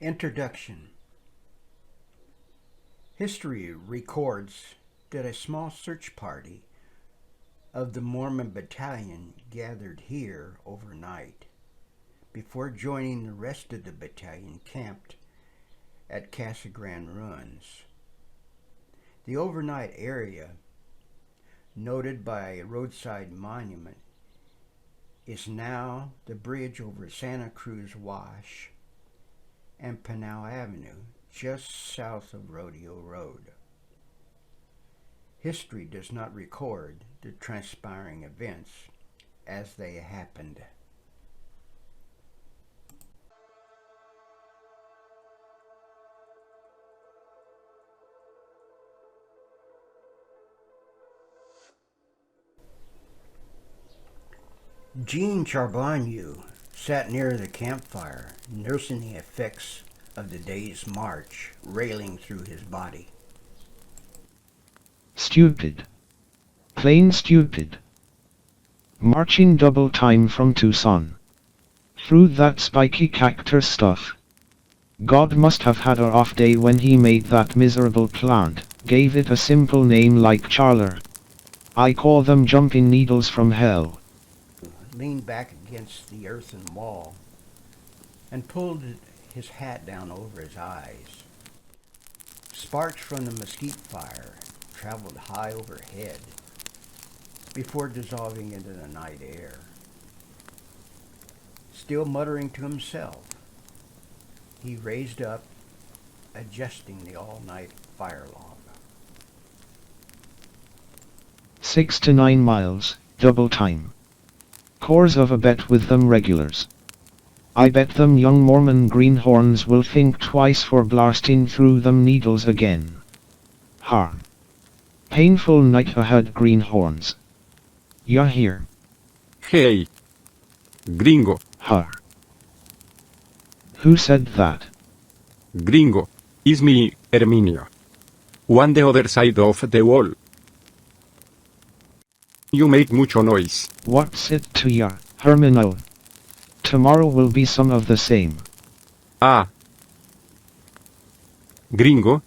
Introduction. History records that a small search party of the Mormon battalion gathered here overnight before joining the rest of the battalion camped at Casa Grande ruins. The overnight area, noted by a roadside monument, is now the bridge over Santa Cruz Wash and Pinal Avenue, just south of Rodeo Road. History does not record the transpiring events as they happened. Jean Charbonneau sat near the campfire, nursing the effects of the day's march railing through his body. Stupid. Plain stupid. Marching double time from Tucson. Through that spiky cactus stuff. God must have had a off day when he made that miserable plant, gave it a simple name like Charler. I call them jumping needles from hell. Leaned back against the earthen wall and pulled his hat down over his eyes. Sparks from the mesquite fire traveled high overhead before dissolving into the night air. Still muttering to himself, he raised up, adjusting the all-night fire log. 6 to 9 miles, double time. Cores of a bet with them regulars. I bet them young Mormon greenhorns will think twice for blasting through them needles again. Ha. Painful night ahead, greenhorns. Ya here? Hey. Gringo. Ha. Who said that? Gringo. Is me, Herminio. On the other side of the wall. You make mucho noise. What's it to ya, Hermino? Tomorrow will be some of the same. Ah. Gringo.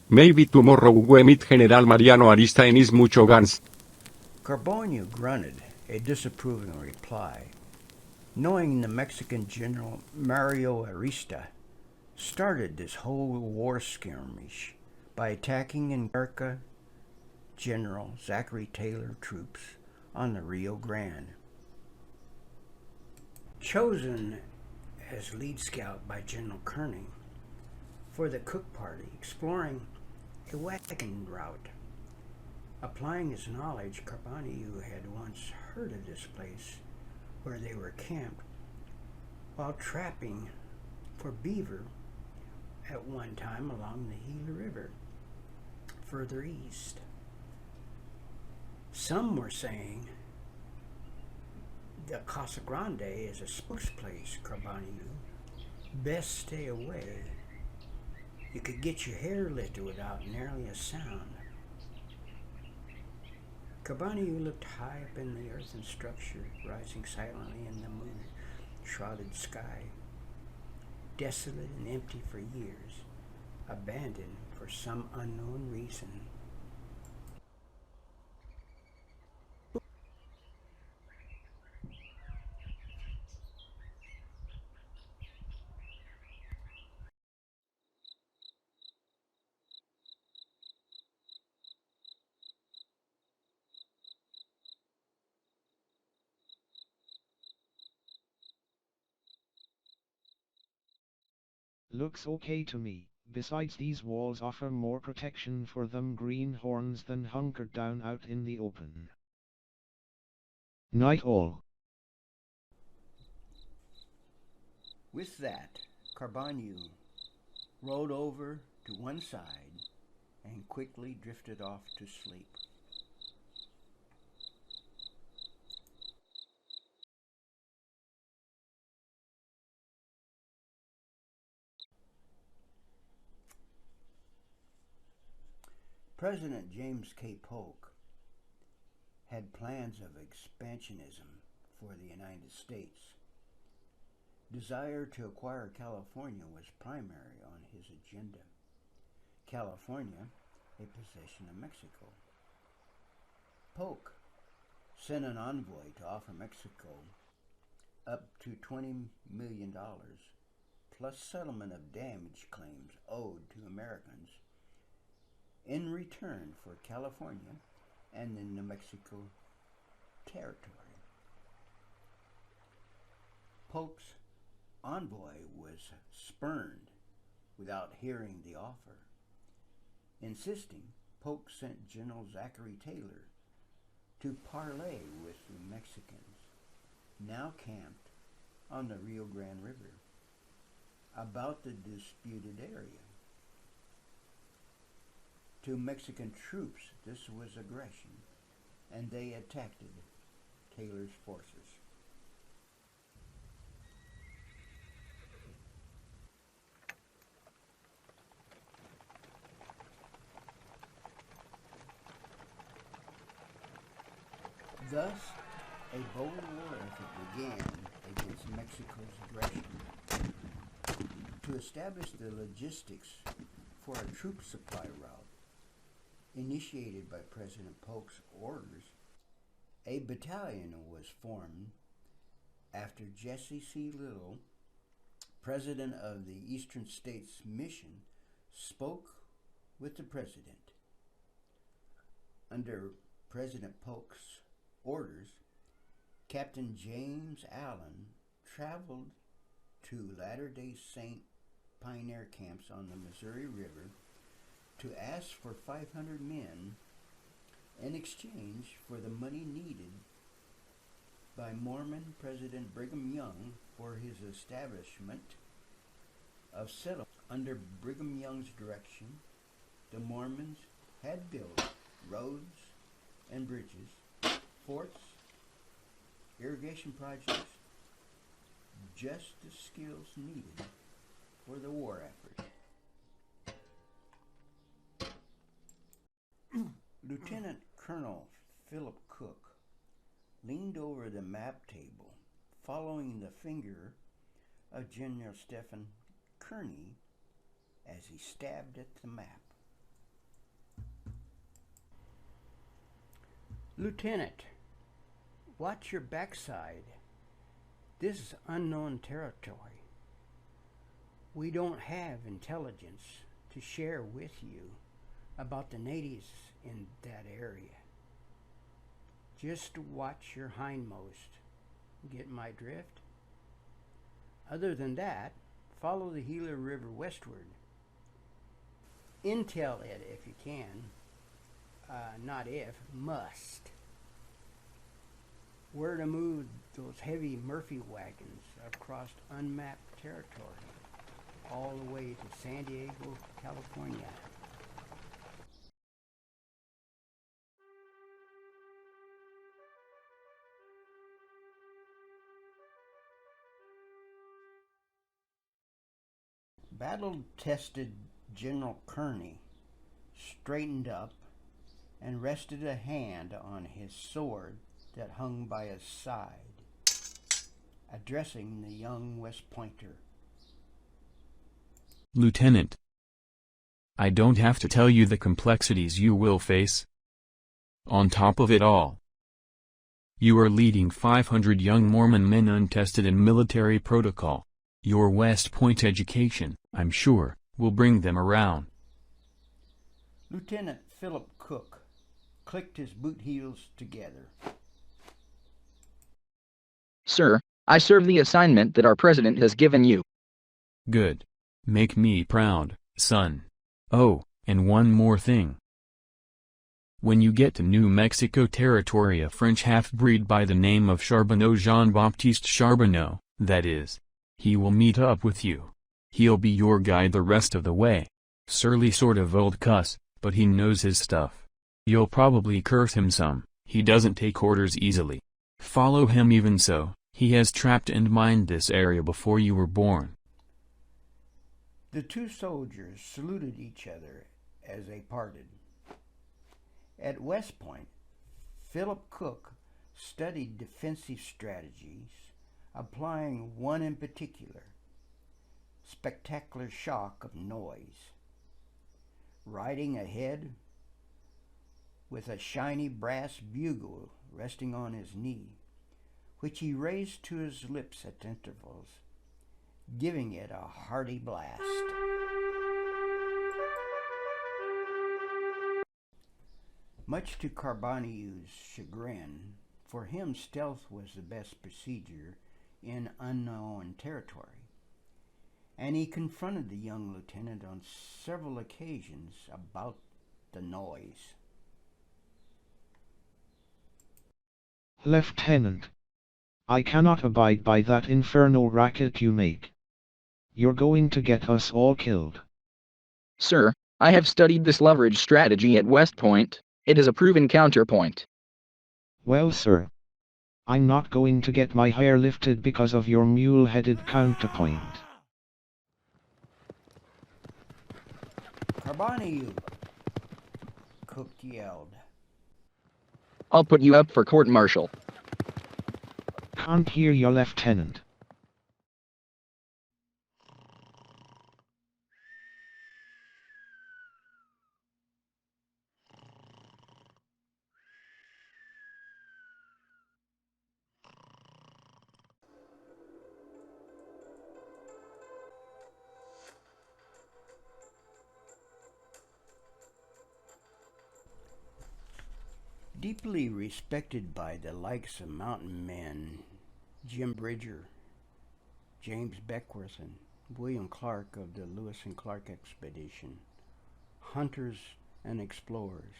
Maybe tomorrow we meet General Mariano Arista and is mucho guns. Charbonneau grunted a disapproving reply, knowing the Mexican General Mario Arista started this whole war skirmish by attacking America General Zachary Taylor troops on the Rio Grande. Chosen as lead scout by General Kearney for the Cook Party, exploring a wagon route. Applying his knowledge, Charbonneau had once heard of this place where they were camped while trapping for beaver at one time along the Gila River, further east. Some were saying that Casa Grande is a spooks place, Charbonneau. Best stay away. You could get your hair lifted without nearly a sound. Charbonneau looked high up in the earthen structure, rising silently in the moon-shrouded sky, desolate and empty for years, abandoned for some unknown reason. Looks okay to me. Besides, these walls offer more protection for them greenhorns than hunkered down out in the open. Night all. With that, Charbonneau rolled over to one side and quickly drifted off to sleep. President James K. Polk had plans of expansionism for the United States. Desire to acquire California was primary on his agenda. California, a possession of Mexico. Polk sent an envoy to offer Mexico up to $20 million plus settlement of damage claims owed to Americans in return for California and the New Mexico territory. Polk's envoy was spurned without hearing the offer. Insisting, Polk sent General Zachary Taylor to parley with the Mexicans, now camped on the Rio Grande River, about the disputed area. To Mexican troops, this was aggression, and they attacked Taylor's forces. Thus, a bold war effort began against Mexico's aggression. To establish the logistics for a troop supply route, initiated by President Polk's orders, a battalion was formed after Jesse C. Little, president of the Eastern States Mission, spoke with the president. Under President Polk's orders, Captain James Allen traveled to Latter-day Saint pioneer camps on the Missouri River to ask for 500 men in exchange for the money needed by Mormon President Brigham Young for his establishment of settlement. Under Brigham Young's direction, the Mormons had built roads and bridges, forts, irrigation projects, just the skills needed for the war effort. Lieutenant Colonel Philip Cook leaned over the map table, following the finger of General Stephen Kearny as he stabbed at the map. Lieutenant, watch your backside. This is unknown territory. We don't have intelligence to share with you about the natives in that area. Just watch your hindmost. Get my drift? Other than that, follow the Gila River westward. Intel it if you can. Not if, must. We're to move those heavy Murphy wagons across unmapped territory, all the way to San Diego, California. Battle-tested General Kearny straightened up and rested a hand on his sword that hung by his side, addressing the young West Pointer. Lieutenant, I don't have to tell you the complexities you will face. On top of it all, you are leading 500 young Mormon men untested in military protocol. Your West Point education, I'm sure, will bring them around. Lieutenant Philip Cook clicked his boot heels together. Sir, I serve the assignment that our president has given you. Good. Make me proud, son. Oh, and one more thing. When you get to New Mexico territory, a French half-breed by the name of Charbonneau, Jean-Baptiste Charbonneau, that is, he will meet up with you. He'll be your guide the rest of the way. Surly sort of old cuss, but he knows his stuff. You'll probably curse him some, he doesn't take orders easily. Follow him even so, he has trapped and mined this area before you were born. The two soldiers saluted each other as they parted. At West Point, Philip Cook studied defensive strategies applying one in particular, spectacular shock of noise. Riding ahead with a shiny brass bugle resting on his knee, which he raised to his lips at intervals, giving it a hearty blast. Much to Carboniu's chagrin, for him stealth was the best procedure in unknown territory, and he confronted the young lieutenant on several occasions about the noise. Lieutenant, I cannot abide by that infernal racket you make. You're going to get us all killed. Sir, I have studied this leverage strategy at West Point. It is a proven counterpoint. Well, sir, I'm not going to get my hair lifted because of your mule-headed counterpoint. Carboniu! Cook yelled. I'll put you up for court-martial. Can't hear you, Lieutenant. Deeply respected by the likes of mountain men Jim Bridger, James Beckworth, and William Clark of the Lewis and Clark expedition, hunters and explorers.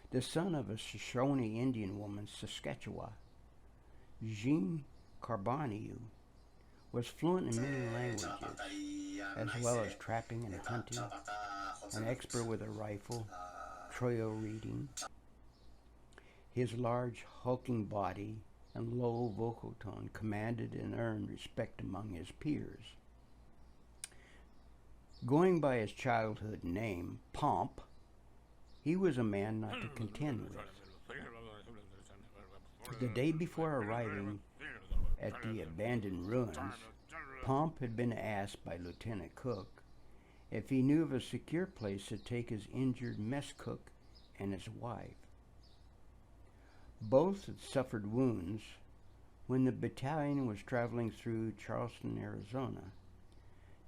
The son of a Shoshone Indian woman, Saskatchewan, Jean Carboniu was fluent in many languages, as well as trapping and hunting, an expert with a rifle, trail reading. His large, hulking body and low vocal tone commanded and earned respect among his peers. Going by his childhood name, Pomp, he was a man not to contend with. The day before arriving at the abandoned ruins, Pomp had been asked by Lieutenant Cook if he knew of a secure place to take his injured mess cook and his wife. Both had suffered wounds when the battalion was traveling through Charleston, Arizona,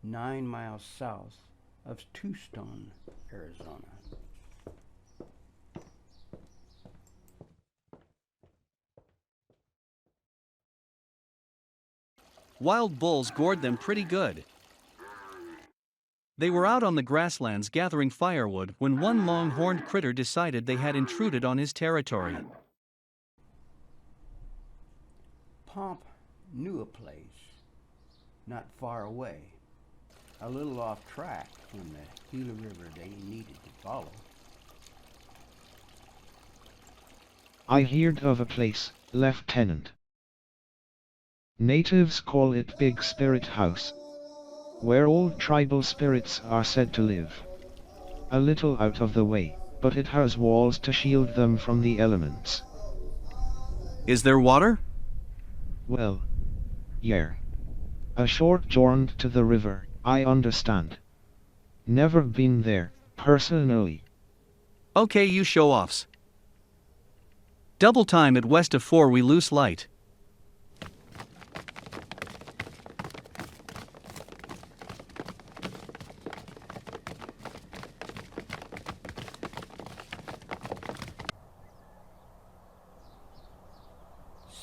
9 miles south of Tombstone, Arizona. Wild bulls gored them pretty good. They were out on the grasslands gathering firewood when one long-horned critter decided they had intruded on his territory. Pomp knew a place not far away, a little off track from the Gila River they needed to follow. I heard of a place, Lieutenant. Natives call it Big Spirit House, where old tribal spirits are said to live. A little out of the way, but it has walls to shield them from the elements. Is there water? Well, yeah. A short jaunt to the river, I understand. Never been there, personally. Okay, you show-offs. Double time at west of 4 we lose light.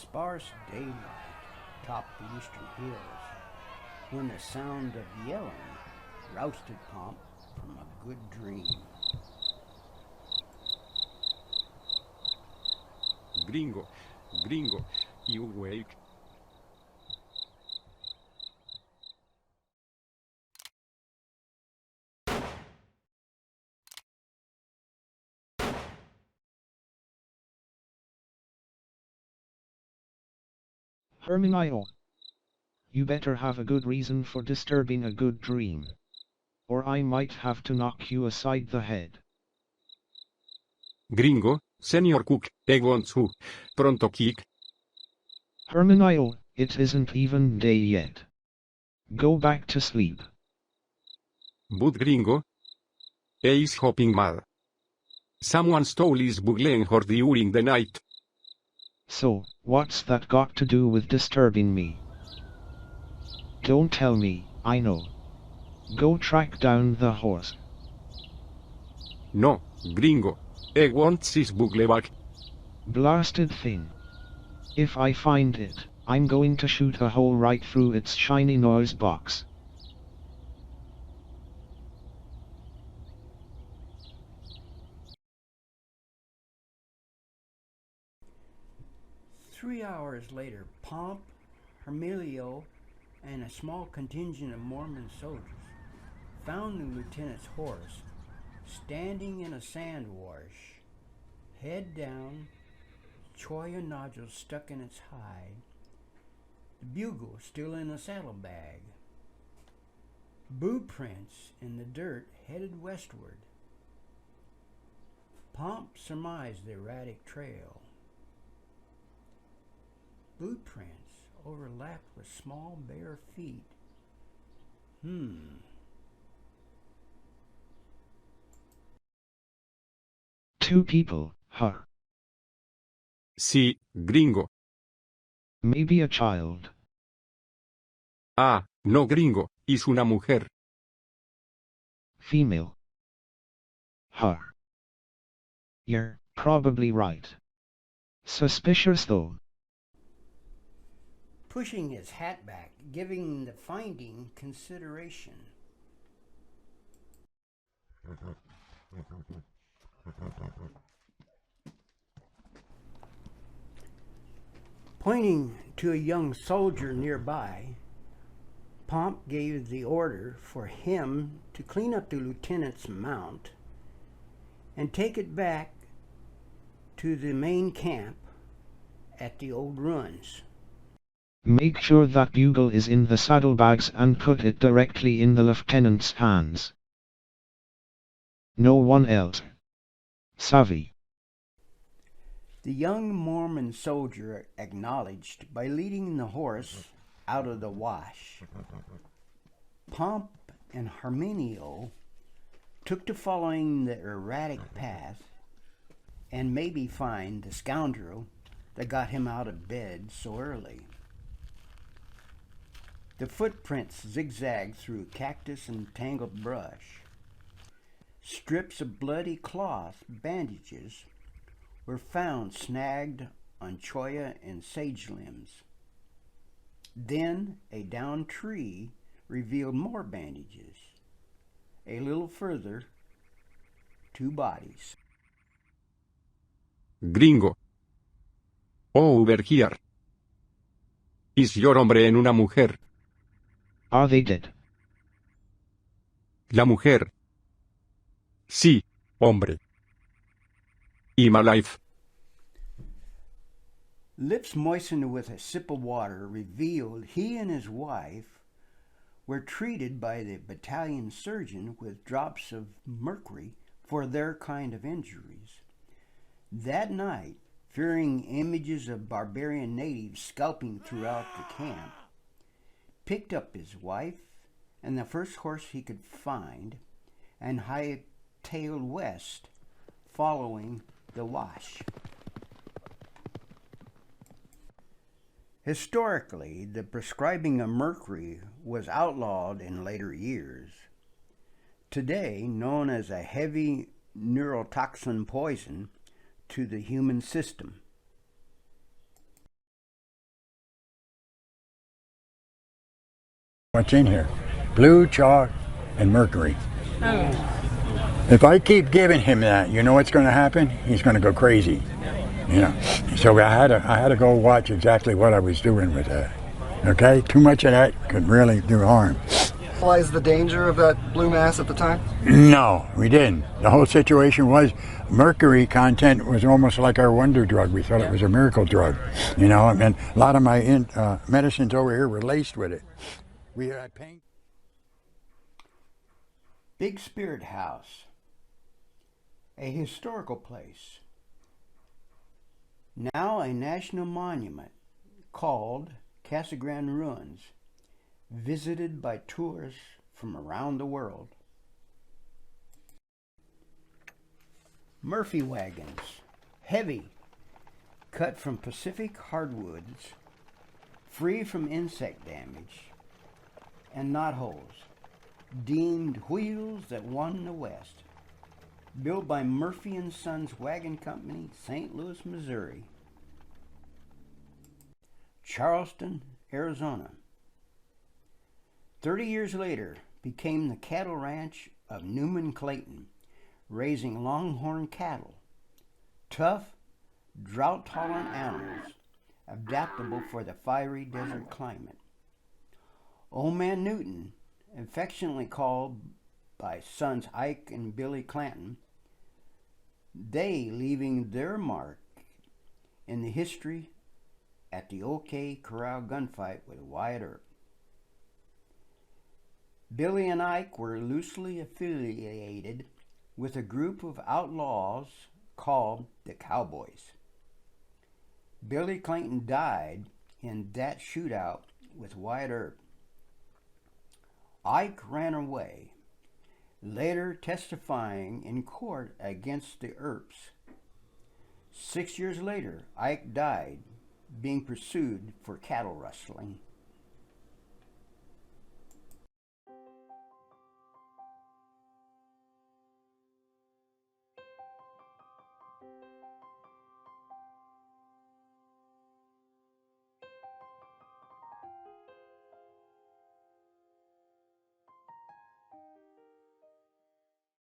Sparse daylight topped the eastern hills when the sound of yelling rousted Pomp from a good dream. Gringo, Gringo, you wake. Herminio. You better have a good reason for disturbing a good dream. Or I might have to knock you aside the head. Gringo, Senior Cook, Egon Su, Pronto Kick. Hermanio, it isn't even day yet. Go back to sleep. But Gringo is hopping mad. Someone stole his bugle horse during the night. So, what's that got to do with disturbing me? Don't tell me, I know. Go track down the horse. No, Gringo. He wants his bugle back. Blasted thing. If I find it, I'm going to shoot a hole right through its shiny nose box. Three hours later, Pomp, Hermelio, and a small contingent of Mormon soldiers found the lieutenant's horse standing in a sand wash, head down, choya nodules stuck in its hide, the bugle still in a saddlebag. Boot prints in the dirt headed westward. Pomp surmised the erratic trail. Boot prints overlapped with small bare feet. Two people, huh? Sí, Gringo. Maybe a child. Ah, no Gringo, es una mujer. Female. Her. You're probably right. Suspicious though. Pushing his hat back, giving the finding consideration. Pointing to a young soldier nearby, Pomp gave the order for him to clean up the lieutenant's mount and take it back to the main camp at the old ruins. Make sure that bugle is in the saddlebags and put it directly in the lieutenant's hands. No one else. Savvy. The young Mormon soldier acknowledged by leading the horse out of the wash. Pomp and Hermenio took to following the erratic path and maybe find the scoundrel that got him out of bed so early. The footprints zigzagged through cactus and tangled brush. Strips of bloody cloth, bandages, were found snagged on choya and sage limbs. Then a downed tree revealed more bandages. A little further, two bodies. Gringo. Oh, over here. Is your hombre en una mujer? Are they dead? La mujer. Sí, hombre. Y my life. Lips moistened with a sip of water revealed he and his wife were treated by the battalion surgeon with drops of mercury for their kind of injuries. That night, fearing images of barbarian natives scalping throughout the camp, picked up his wife and the first horse he could find and hightailed west, following the wash. Historically, the prescribing of mercury was outlawed in later years. Today, known as a heavy neurotoxin poison to the human system. What's in here? Blue chalk and mercury. If I keep giving him that, you know what's going to happen? He's going to go crazy. You know. So I had to go watch exactly what I was doing with that. Okay? Too much of that could really do harm. Realize the danger of that blue mass at the time? No, we didn't. The whole situation was mercury content was almost like our wonder drug. We thought it was a miracle drug. You know, and a lot of my medicines over here were laced with it. We had pain. Big Spirit House, a historical place, now a national monument called Casa Grande ruins, visited by tourists from around the world. Murphy wagons, heavy, cut from Pacific hardwoods, free from insect damage, and knotholes, deemed wheels that won the West. Built by Murphy and Sons Wagon Company, St. Louis, Missouri. Charleston, Arizona. 30 years later, became the cattle ranch of Newman Clayton, raising longhorn cattle, tough, drought-tolerant animals, adaptable for the fiery desert climate. Old Man Newton, affectionately called by sons Ike and Billy Clanton, they leaving their mark in the history at the OK Corral gunfight with Wyatt Earp. Billy and Ike were loosely affiliated with a group of outlaws called the Cowboys. Billy Clanton died in that shootout with Wyatt Earp. Ike ran away, later testifying in court against the Earps. 6 years later, Ike died, being pursued for cattle rustling.